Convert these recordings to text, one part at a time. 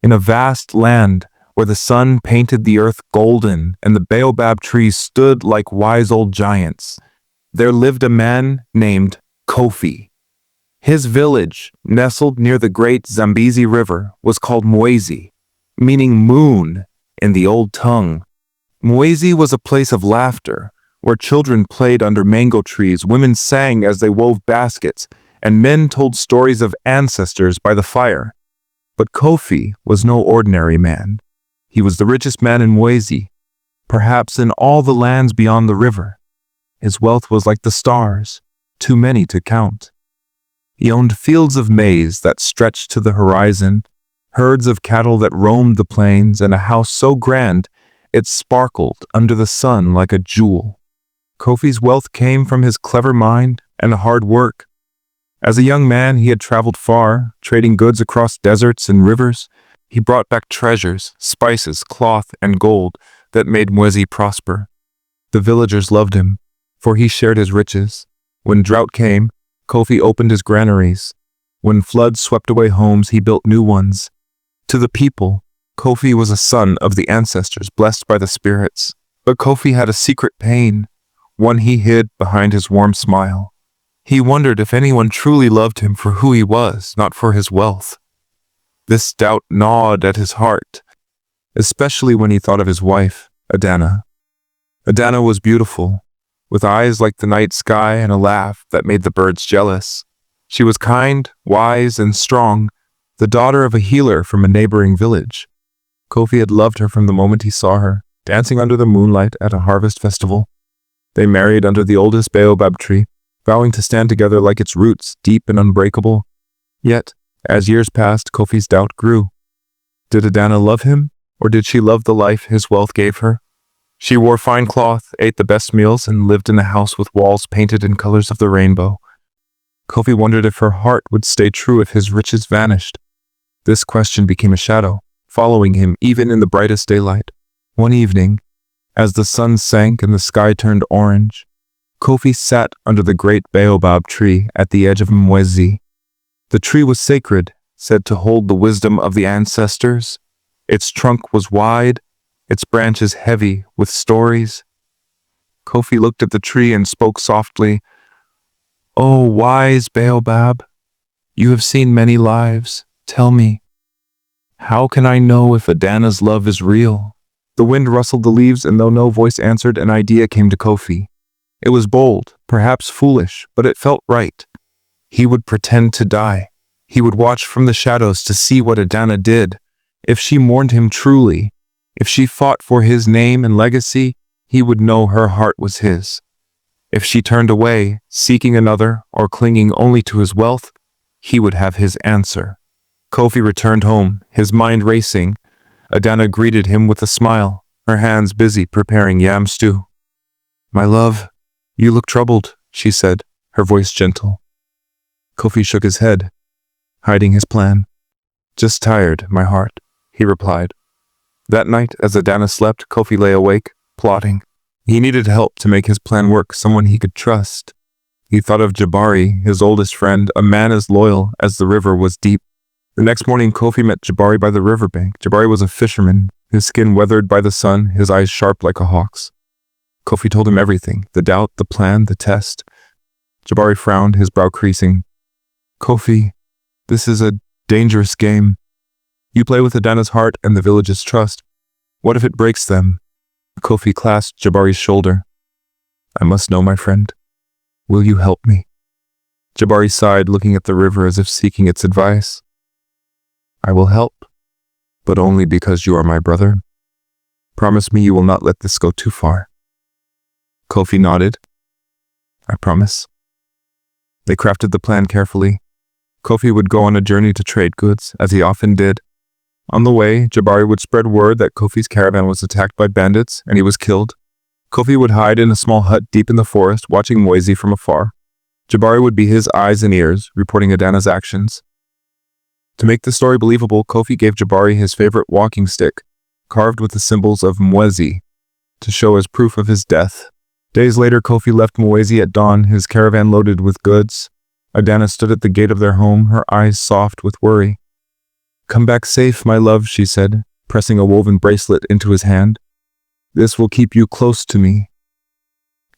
in a vast land where the sun painted the earth golden and the baobab trees stood like wise old giants, there lived a man named Kofi. His village, nestled near the great Zambezi River, was called Mwezi, meaning moon in the old tongue. Mwezi was a place of laughter, where children played under mango trees, women sang as they wove baskets, and men told stories of ancestors by the fire. But Kofi was no ordinary man. He was the richest man in Mwezi, perhaps in all the lands beyond the river. His wealth was like the stars, too many to count. He owned fields of maize that stretched to the horizon, herds of cattle that roamed the plains, and a house so grand it sparkled under the sun like a jewel. Kofi's wealth came from his clever mind and hard work. As a young man, he had traveled far, trading goods across deserts and rivers. He brought back treasures, spices, cloth, and gold that made Mwezi prosper. The villagers loved him, for he shared his riches. When drought came, Kofi opened his granaries. When floods swept away homes, he built new ones. To the people, Kofi was a son of the ancestors, blessed by the spirits. But Kofi had a secret pain, one he hid behind his warm smile. He wondered if anyone truly loved him for who he was, not for his wealth. This doubt gnawed at his heart, especially when he thought of his wife, Adanna. Adanna was beautiful, with eyes like the night sky and a laugh that made the birds jealous. She was kind, wise, and strong, the daughter of a healer from a neighboring village. Kofi had loved her from the moment he saw her, dancing under the moonlight at a harvest festival. They married under the oldest baobab tree, vowing to stand together like its roots, deep and unbreakable. Yet, as years passed, Kofi's doubt grew. Did Adanna love him, or did she love the life his wealth gave her? She wore fine cloth, ate the best meals, and lived in a house with walls painted in colors of the rainbow. Kofi wondered if her heart would stay true if his riches vanished. This question became a shadow, following him even in the brightest daylight. One evening, as the sun sank and the sky turned orange, Kofi sat under the great baobab tree at the edge of Mwezi. The tree was sacred, said to hold the wisdom of the ancestors. Its trunk was wide, its branches heavy with stories. Kofi looked at the tree and spoke softly, "Oh, wise baobab, you have seen many lives. Tell me, how can I know if Adanna's love is real?" The wind rustled the leaves, and though no voice answered, an idea came to Kofi. It was bold, perhaps foolish, but it felt right. He would pretend to die. He would watch from the shadows to see what Adanna did. If she mourned him truly, if she fought for his name and legacy, he would know her heart was his. If she turned away, seeking another or clinging only to his wealth, he would have his answer. Kofi returned home, his mind racing. Adanna greeted him with a smile, her hands busy preparing yam stew. "My love, you look troubled," she said, her voice gentle. Kofi shook his head, hiding his plan. "Just tired, my heart," he replied. That night, as Adanna slept, Kofi lay awake, plotting. He needed help to make his plan work, someone he could trust. He thought of Jabari, his oldest friend, a man as loyal as the river was deep. The next morning, Kofi met Jabari by the riverbank. Jabari was a fisherman, his skin weathered by the sun, his eyes sharp like a hawk's. Kofi told him everything, the doubt, the plan, the test. Jabari frowned, his brow creasing. "Kofi, this is a dangerous game. You play with Adanna's heart and the village's trust. What if it breaks them?" Kofi clasped Jabari's shoulder. "I must know, my friend. Will you help me?" Jabari sighed, looking at the river as if seeking its advice. "I will help, but only because you are my brother. Promise me you will not let this go too far." Kofi nodded. "I promise." They crafted the plan carefully. Kofi would go on a journey to trade goods, as he often did. On the way, Jabari would spread word that Kofi's caravan was attacked by bandits and he was killed. Kofi would hide in a small hut deep in the forest, watching Mwezi from afar. Jabari would be his eyes and ears, reporting Adanna's actions. To make the story believable, Kofi gave Jabari his favorite walking stick, carved with the symbols of Mwezi, to show as proof of his death. Days later, Kofi left Mwezi at dawn, his caravan loaded with goods. Adanna stood at the gate of their home, her eyes soft with worry. Come back safe, my love, she said, pressing a woven bracelet into his hand. This will keep you close to me.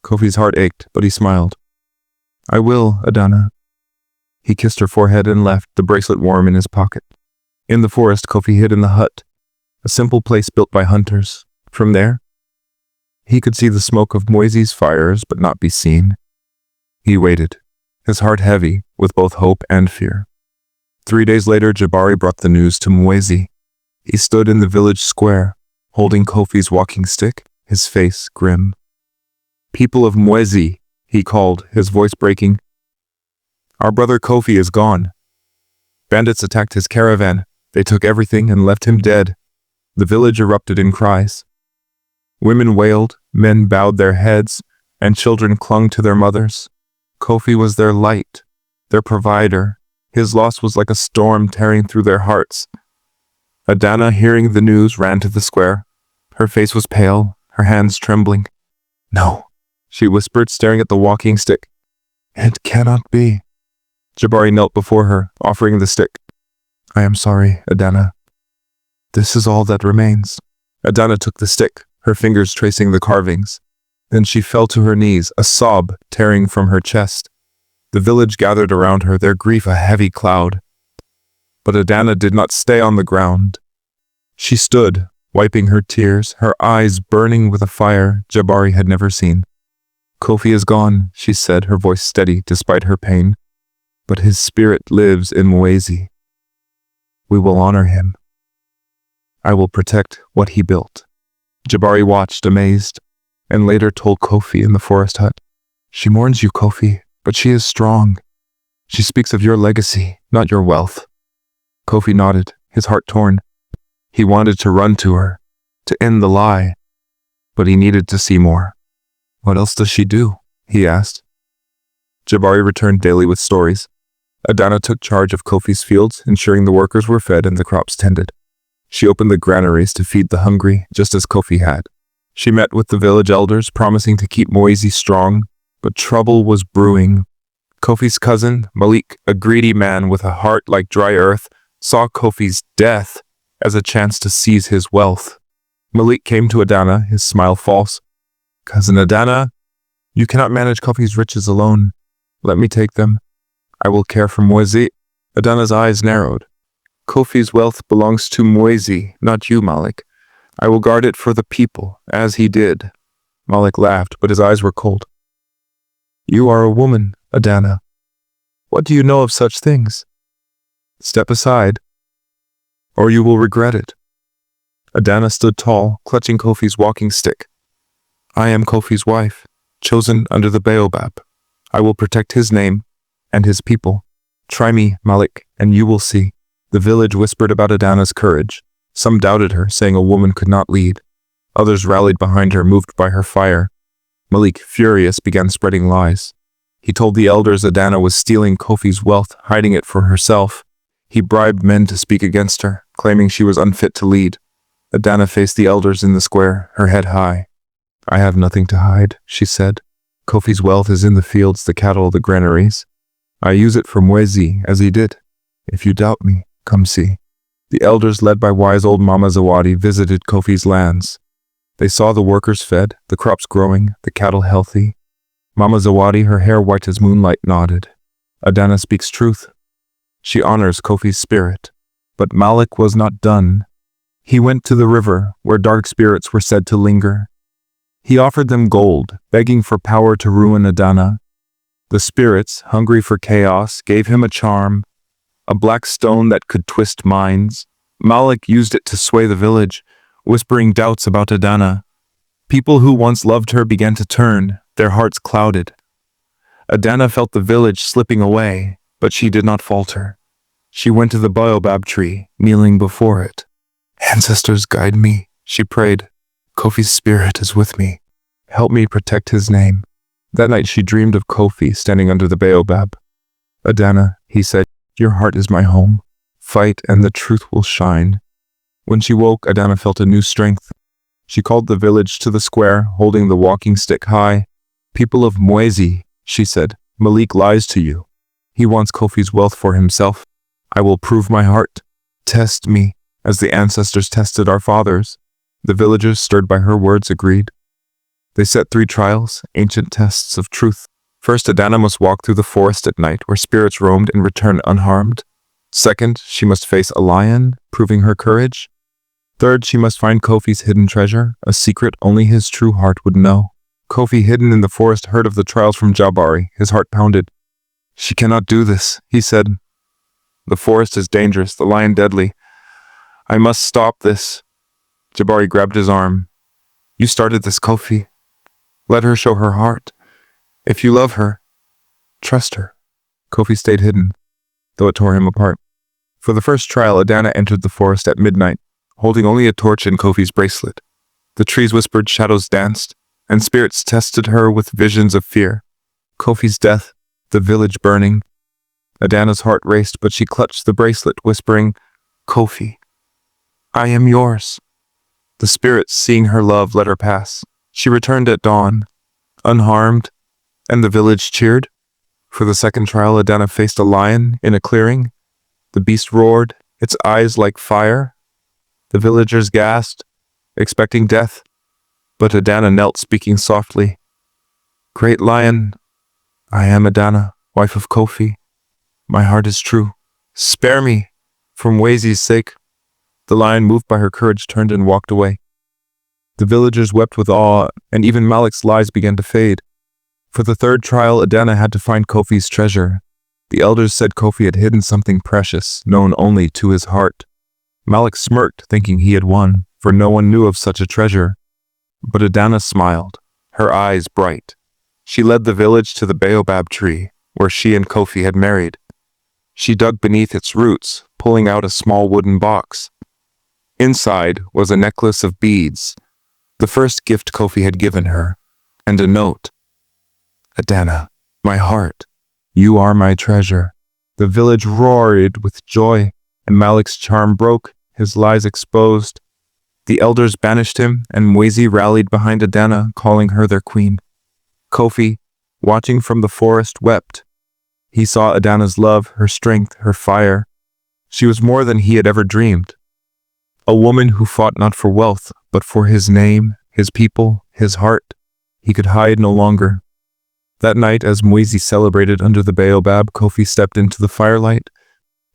Kofi's heart ached, but he smiled. I will, Adanna. He kissed her forehead and left, the bracelet warm in his pocket. In the forest, Kofi hid in the hut, a simple place built by hunters. From there, he could see the smoke of Mwezi's fires but not be seen. He waited, his heart heavy with both hope and fear. 3 days later, Jabari brought the news to Mwezi. He stood in the village square, holding Kofi's walking stick, his face grim. People of Mwezi, he called, his voice breaking. Our brother Kofi is gone. Bandits attacked his caravan. They took everything and left him dead. The village erupted in cries. Women wailed, men bowed their heads, and children clung to their mothers. Kofi was their light, their provider. His loss was like a storm tearing through their hearts. Adanna, hearing the news, ran to the square. Her face was pale, her hands trembling. No, she whispered, staring at the walking stick. It cannot be. Jabari knelt before her, offering the stick. I am sorry, Adanna. This is all that remains. Adanna took the stick, her fingers tracing the carvings. Then she fell to her knees, a sob tearing from her chest. The village gathered around her, their grief a heavy cloud. But Adanna did not stay on the ground. She stood, wiping her tears, her eyes burning with a fire Jabari had never seen. Kofi is gone, she said, her voice steady despite her pain. But his spirit lives in Mwezi. We will honor him. I will protect what he built. Jabari watched, amazed, and later told Kofi in the forest hut. She mourns you, Kofi, but she is strong. She speaks of your legacy, not your wealth. Kofi nodded, his heart torn. He wanted to run to her, to end the lie, but he needed to see more. What else does she do? He asked. Jabari returned daily with stories. Adanna took charge of Kofi's fields, ensuring the workers were fed and the crops tended. She opened the granaries to feed the hungry, just as Kofi had. She met with the village elders, promising to keep Mwezi strong, but trouble was brewing. Kofi's cousin, Malik, a greedy man with a heart like dry earth, saw Kofi's death as a chance to seize his wealth. Malik came to Adanna, his smile false. Cousin Adanna, you cannot manage Kofi's riches alone. Let me take them. I will care for Mwezi. Adanna's eyes narrowed. Kofi's wealth belongs to Mwezi, not you, Malik. I will guard it for the people, as he did. Malik laughed, but his eyes were cold. You are a woman, Adanna. What do you know of such things? Step aside, or you will regret it. Adanna stood tall, clutching Kofi's walking stick. I am Kofi's wife, chosen under the baobab. I will protect his name and his people. Try me, Malik, and you will see. The village whispered about Adanna's courage. Some doubted her, saying a woman could not lead. Others rallied behind her, moved by her fire. Malik, furious, began spreading lies. He told the elders Adanna was stealing Kofi's wealth, hiding it for herself. He bribed men to speak against her, claiming she was unfit to lead. Adanna faced the elders in the square, her head high. I have nothing to hide, she said. Kofi's wealth is in the fields, the cattle, the granaries. I use it for Mwezi, as he did. If you doubt me, come see. The elders, led by wise old Mama Zawadi, visited Kofi's lands. They saw the workers fed, the crops growing, the cattle healthy. Mama Zawadi, her hair white as moonlight, nodded. Adanna speaks truth. She honors Kofi's spirit. But Malik was not done. He went to the river, where dark spirits were said to linger. He offered them gold, begging for power to ruin Adanna. The spirits, hungry for chaos, gave him a charm, a black stone that could twist minds. Malik used it to sway the village, whispering doubts about Adanna. People who once loved her began to turn, their hearts clouded. Adanna felt the village slipping away, but she did not falter. She went to the baobab tree, kneeling before it. Ancestors, guide me, she prayed. Kofi's spirit is with me. Help me protect his name. That night she dreamed of Kofi standing under the baobab. Adanna, he said, your heart is my home. Fight and the truth will shine. When she woke, Adanna felt a new strength. She called the village to the square, holding the walking stick high. People of Mwezi, she said, Malik lies to you. He wants Kofi's wealth for himself. I will prove my heart. Test me, as the ancestors tested our fathers. The villagers, stirred by her words, agreed. They set 3 trials, ancient tests of truth. First, Adanna must walk through the forest at night, where spirits roamed, and return unharmed. Second, she must face a lion, proving her courage. Third, she must find Kofi's hidden treasure, a secret only his true heart would know. Kofi, hidden in the forest, heard of the trials from Jabari. His heart pounded. She cannot do this, he said. The forest is dangerous, the lion deadly. I must stop this. Jabari grabbed his arm. You started this, Kofi. Let her show her heart. If you love her, trust her. Kofi stayed hidden, though it tore him apart. For the first trial, Adanna entered the forest at midnight, holding only a torch and Kofi's bracelet. The trees whispered, shadows danced, and spirits tested her with visions of fear. Kofi's death, the village burning. Adanna's heart raced, but she clutched the bracelet, whispering, Kofi, I am yours. The spirits, seeing her love, let her pass. She returned at dawn, unharmed, and the village cheered. For the second trial, Adanna faced a lion in a clearing. The beast roared, its eyes like fire. The villagers gasped, expecting death. But Adanna knelt, speaking softly. Great lion, I am Adanna, wife of Kofi. My heart is true. Spare me, for Mwezi's sake. The lion, moved by her courage, turned and walked away. The villagers wept with awe, and even Malik's lies began to fade. For the third trial, Adanna had to find Kofi's treasure. The elders said Kofi had hidden something precious, known only to his heart. Malik smirked, thinking he had won, for no one knew of such a treasure. But Adanna smiled, her eyes bright. She led the village to the baobab tree, where she and Kofi had married. She dug beneath its roots, pulling out a small wooden box. Inside was a necklace of beads, the first gift Kofi had given her, and a note. Adanna, my heart, you are my treasure. The village roared with joy, and Malik's charm broke, his lies exposed. The elders banished him, and Mwezi rallied behind Adanna, calling her their queen. Kofi, watching from the forest, wept. He saw Adanna's love, her strength, her fire. She was more than he had ever dreamed. A woman who fought not for wealth, but for his name, his people, his heart. He could hide no longer. That night, as Mwezi celebrated under the baobab, Kofi stepped into the firelight.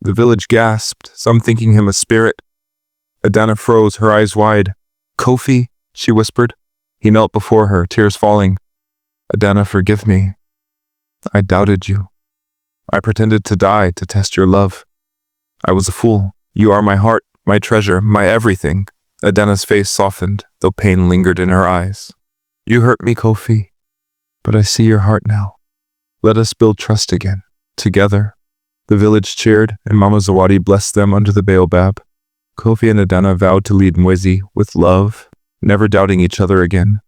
The village gasped, some thinking him a spirit. Adanna froze, her eyes wide. Kofi, she whispered. He knelt before her, tears falling. Adanna, forgive me. I doubted you. I pretended to die to test your love. I was a fool. You are my heart, my treasure, my everything. Adanna's face softened, though pain lingered in her eyes. You hurt me, Kofi, but I see your heart now. Let us build trust again, together. The village cheered, and Mama Zawadi blessed them under the baobab. Kofi and Adanna vowed to lead Mwezi with love, never doubting each other again.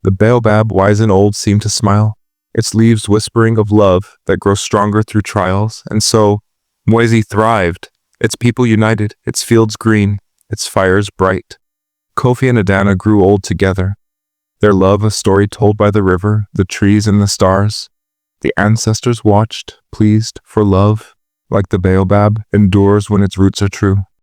The baobab, wise and old, seemed to smile, its leaves whispering of love that grows stronger through trials, and so Mwezi thrived, its people united, its fields green, its fires bright. Kofi and Adanna grew old together, their love a story told by the river, the trees, and the stars. The ancestors watched, pleased, for love, like the baobab, endures when its roots are true.